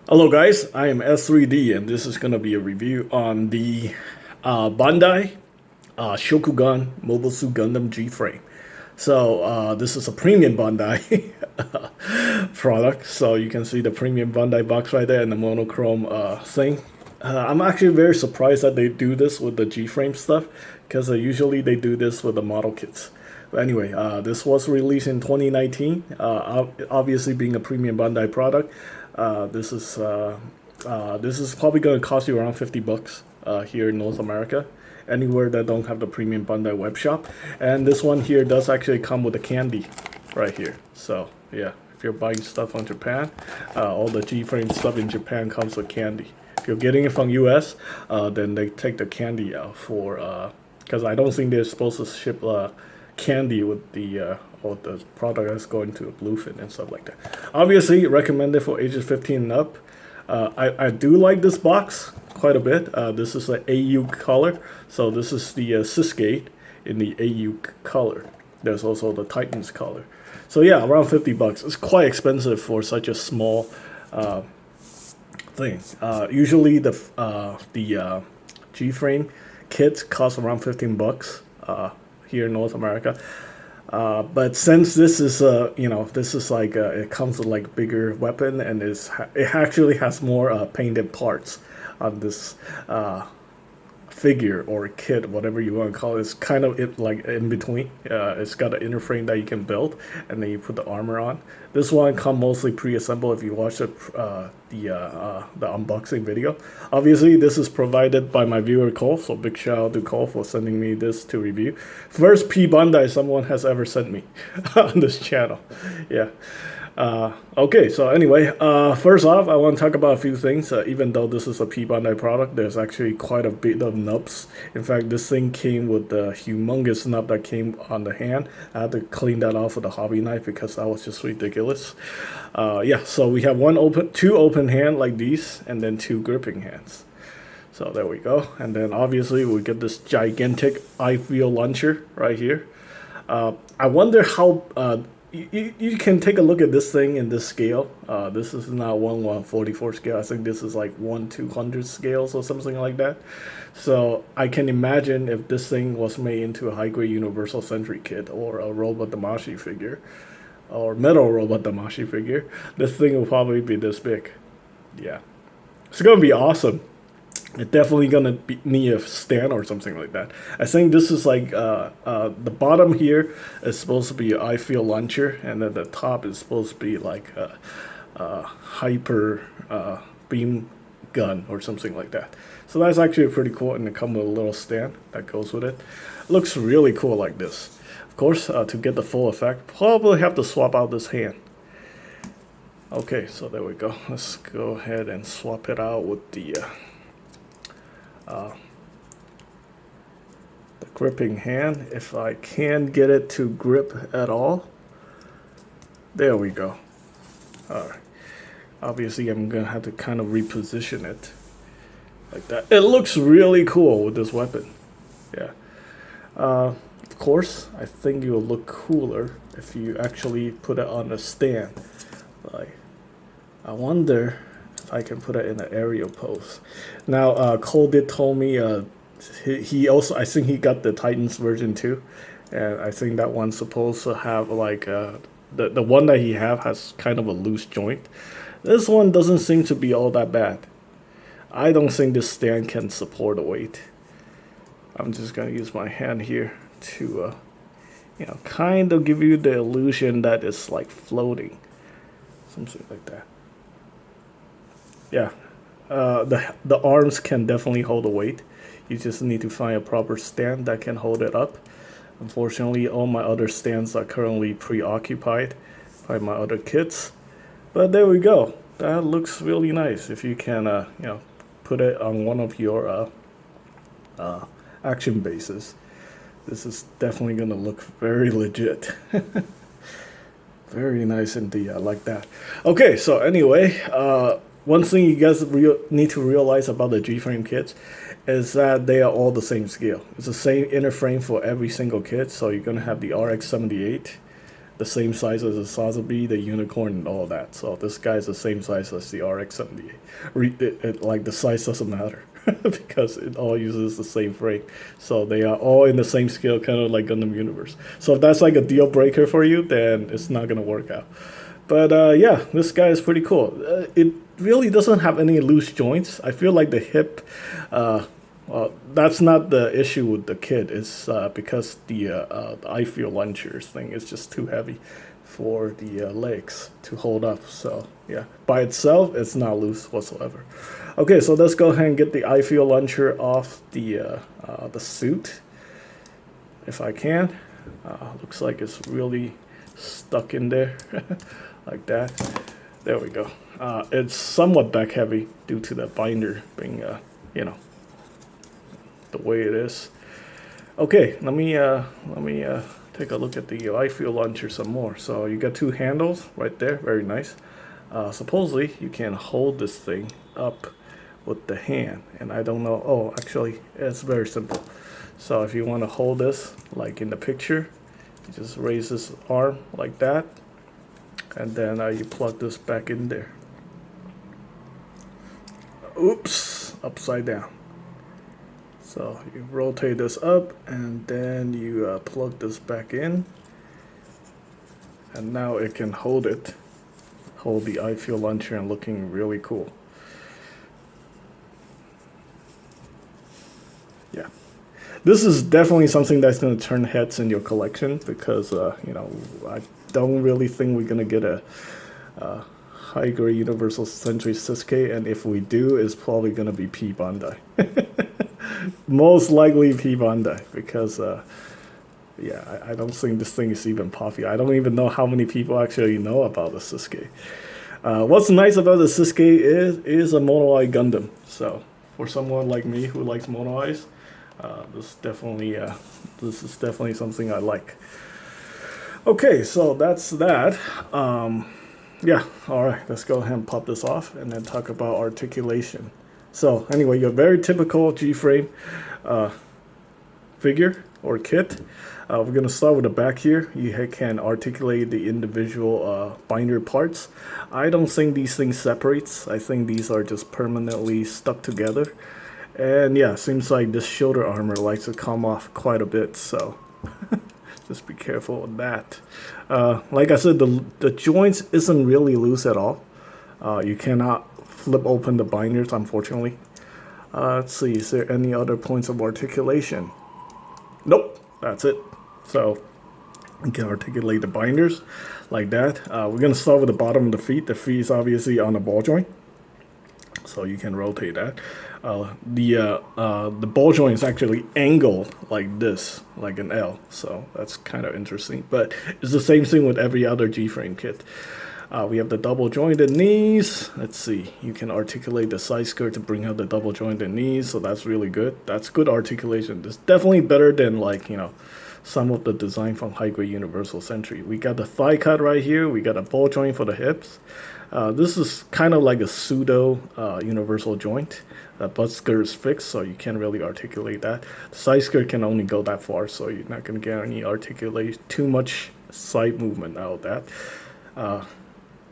Hello guys, I am S3D and this is going to be a review on the Bandai Shokugan Mobile Suit Gundam GFrame. So this is a premium Bandai product, so you can see the premium Bandai box right there and the monochrome thing. I'm actually very surprised that they do this with the GFrame stuff, because usually they do this with the model kits. But anyway, this was released in 2019, obviously being a premium Bandai product. This is probably going to cost you around $50 here in North America, anywhere that don't have the premium Bandai web shop. And this one here does actually come with a candy right here. So yeah, if you're buying stuff from Japan, all the GFrame stuff in Japan comes with candy. If you're getting it from US, then they take the candy out for because I don't think they're supposed to ship candy with the or the product that's going to a bluefin and stuff like that. Obviously recommended for ages 15 and up. I do like this box quite a bit. This is an AEUG color, so this is the Sisquiede in the AEUG color. There's also the Titans color. So yeah, around $50. It's quite expensive for such a small thing. Usually the GFrame kits cost around $15 here in North America. But since this is this is like it comes with like bigger weapon, and it actually has more painted parts on this figure or kit, whatever you want to call it. It's kind of like in between. It's got an inner frame that you can build, and then you put the armor on. This one comes mostly pre-assembled if you watch the unboxing video. Obviously, this is provided by my viewer Cole, so big shout out to Cole for sending me this to review. First P Bandai someone has ever sent me on this channel. Yeah. Okay, so anyway, first off, I want to talk about a few things. Even though this is a P Bandai product, there's actually quite a bit of nubs. In fact, this thing came with the humongous nub that came on the hand. I had to clean that off with a hobby knife because that was just ridiculous. Yeah, so we have two open hand like these, and then two gripping hands. So there we go. And then obviously we get this gigantic IFEO launcher right here. I wonder how you can take a look at this thing in this scale. This is not 1/144 scale. I think this is like 1/200 scales or something like that. So I can imagine if this thing was made into a high-grade Universal Sentry kit or a Robot Damashi figure or metal Robot Damashi figure, this thing will probably be this big. Yeah, it's gonna be awesome. It's definitely gonna need a stand or something like that. I think this is like the bottom here is supposed to be an IFEO launcher, and then the top is supposed to be like a hyper beam gun or something like that. So that's actually pretty cool, and it comes with a little stand that goes with it. Looks really cool like this. Of course, to get the full effect, probably have to swap out this hand. Okay, so there we go. Let's go ahead and swap it out with the gripping hand, if I can get it to grip at all. There we go. Alright. Obviously I'm gonna have to kind of reposition it like that. It looks really cool with this weapon. Yeah. Of course, I think it will look cooler if you actually put it on a stand. Like, I wonder if I can put it in an aerial pose. Now, Cole did tell me he also, I think he got the Titans version too, and I think that one's supposed to have like the one that he has kind of a loose joint. This one doesn't seem to be all that bad. I don't think this stand can support the weight. I'm just gonna use my hand here to kind of give you the illusion that it's like floating, something like that. Yeah, the arms can definitely hold the weight. You just need to find a proper stand that can hold it up. Unfortunately, all my other stands are currently preoccupied by my other kits. But there we go. That looks really nice if you can, put it on one of your action bases. This is definitely gonna look very legit. Very nice indeed. I like that. Okay, so anyway, one thing you guys need to realize about the GFrame kits is that they are all the same scale. It's the same inner frame for every single kit. So you're gonna have the RX-78 the same size as the Sotheby, the Unicorn, and all that. So this guy's the same size as the RX-78. Like the size doesn't matter because it all uses the same frame. So they are all in the same scale, kind of like Gundam Universe. So if that's like a deal breaker for you, then it's not gonna work out. But yeah, this guy is pretty cool. It really doesn't have any loose joints. I feel like the hip, that's not the issue with the kit. It's because the I-Feel launchers thing is just too heavy for the legs to hold up. So yeah, by itself, it's not loose whatsoever. Okay, so let's go ahead and get the I-Feel launcher off the suit, if I can. Looks like it's really stuck in there. Like that. There we go. It's somewhat back heavy due to the binder being, you know, the way it is. Okay, let me take a look at the I-Feel launcher some more. So you got two handles right there, very nice. Supposedly you can hold this thing up with the hand, and I don't know. Oh, actually, it's very simple. So if you want to hold this, like in the picture, you just raise this arm like that. And then you plug this back in there. Oops, upside down. So you rotate this up and then you plug this back in. And now it can hold the I-Feel launcher, and looking really cool. Yeah. This is definitely something that's going to turn heads in your collection because, you know, I don't really think we're going to get a high-grade Universal Century Sisquiede, and if we do, it's probably going to be P Bandai. Most likely P Bandai because, yeah, I don't think this thing is even popular. I don't even know how many people actually know about the Sisquiede. What's nice about the Sisquiede is a mono eye Gundam. So for someone like me who likes mono eyes, this is definitely something I like. Okay, so that's that. Yeah, all right, let's go ahead and pop this off and then talk about articulation. So anyway, your very typical GFrame figure or kit. We're going to start with the back here. You can articulate the individual binder parts. I don't think these things separates. I think these are just permanently stuck together. And yeah, seems like this shoulder armor likes to come off quite a bit, so just be careful with that. Like I said, the joints isn't really loose at all. You cannot flip open the binders, unfortunately. Let's see, is there any other points of articulation? Nope, that's it. So you can articulate the binders like that. We're going to start with the bottom of the feet. The feet is obviously on the ball joint, so you can rotate that. The ball joint is actually angled like this, like an L, so that's kind of interesting. But it's the same thing with every other GFrame kit. We have the double jointed knees. Let's see, you can articulate the side skirt to bring out the double jointed knees, so that's really good. That's good articulation. It's definitely better than, like, you know, some of the design from high-grade Universal Century. We got the thigh cut right here. We got a ball joint for the hips. This is kind of like a pseudo universal joint. The butt skirt is fixed, so you can't really articulate that. The side skirt can only go that far, so you're not going to get any too much side movement out of that.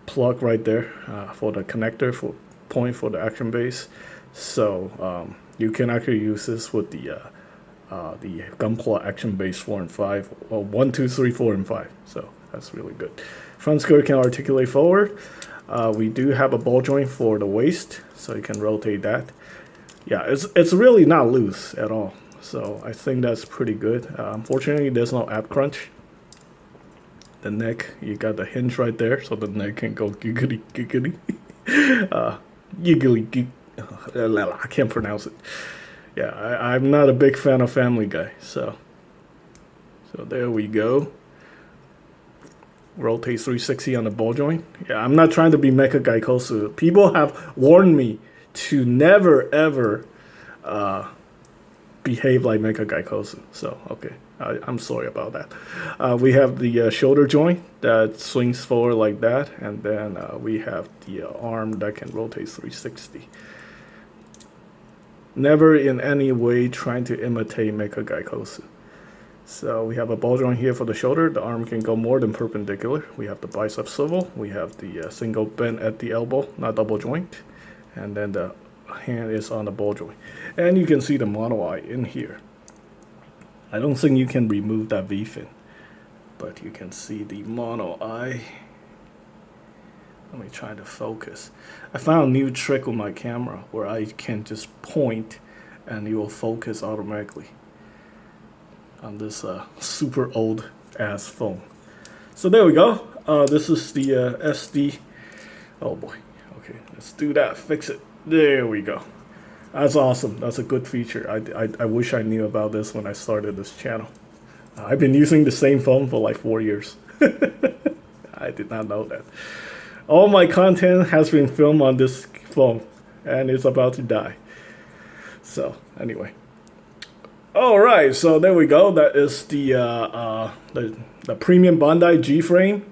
Plug right there for the connector point for the action base. So you can actually use this with the Gunpla action base 4 and 5, well, 1, 2, 3, 4, and 5. So that's really good. Front skirt can articulate forward. We do have a ball joint for the waist, so you can rotate that. Yeah, it's really not loose at all. So I think that's pretty good. Unfortunately, there's no ab crunch. The neck, you got the hinge right there, so the neck can go giggly giggly. Giggly gig. I can't pronounce it. Yeah, I'm not a big fan of Family Guy, so there we go. Rotate 360 on the ball joint. Yeah, I'm not trying to be Mecha Gaikosu. People have warned me to never ever behave like Mecha Gaikosu. So okay, I'm sorry about that. We have the shoulder joint that swings forward like that, and then we have the arm that can rotate 360. Never in any way trying to imitate Mecha Gaikosu. So we have a ball joint here for the shoulder. The arm can go more than perpendicular. We have the bicep swivel. We have the single bend at the elbow, not double joint. And then the hand is on the ball joint. And you can see the mono eye in here. I don't think you can remove that V-fin, but you can see the mono eye. Let me try to focus. I found a new trick with my camera where I can just point and it will focus automatically on this super old ass phone. So there we go. This is the SD. Oh boy. Okay, let's do that. Fix it. There we go. That's awesome. That's a good feature. I wish I knew about this when I started this channel. I've been using the same phone for like 4 years. I did not know that. All my content has been filmed on this phone and it's about to die. So anyway. All right, so there we go. That is the premium Bandai GFrame,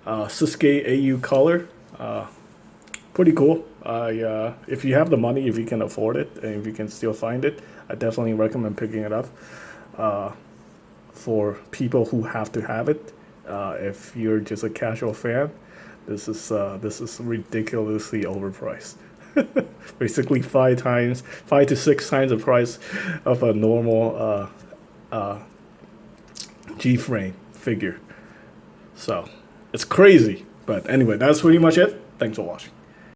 Sisquiede AEUG color. Pretty cool. If you have the money, if you can afford it, and if you can still find it, I definitely recommend picking it up. For people who have to have it, if you're just a casual fan, this is ridiculously overpriced. Basically 5 to 6 times the price of a normal GFrame figure. So it's crazy. But anyway, that's pretty much it. Thanks for watching.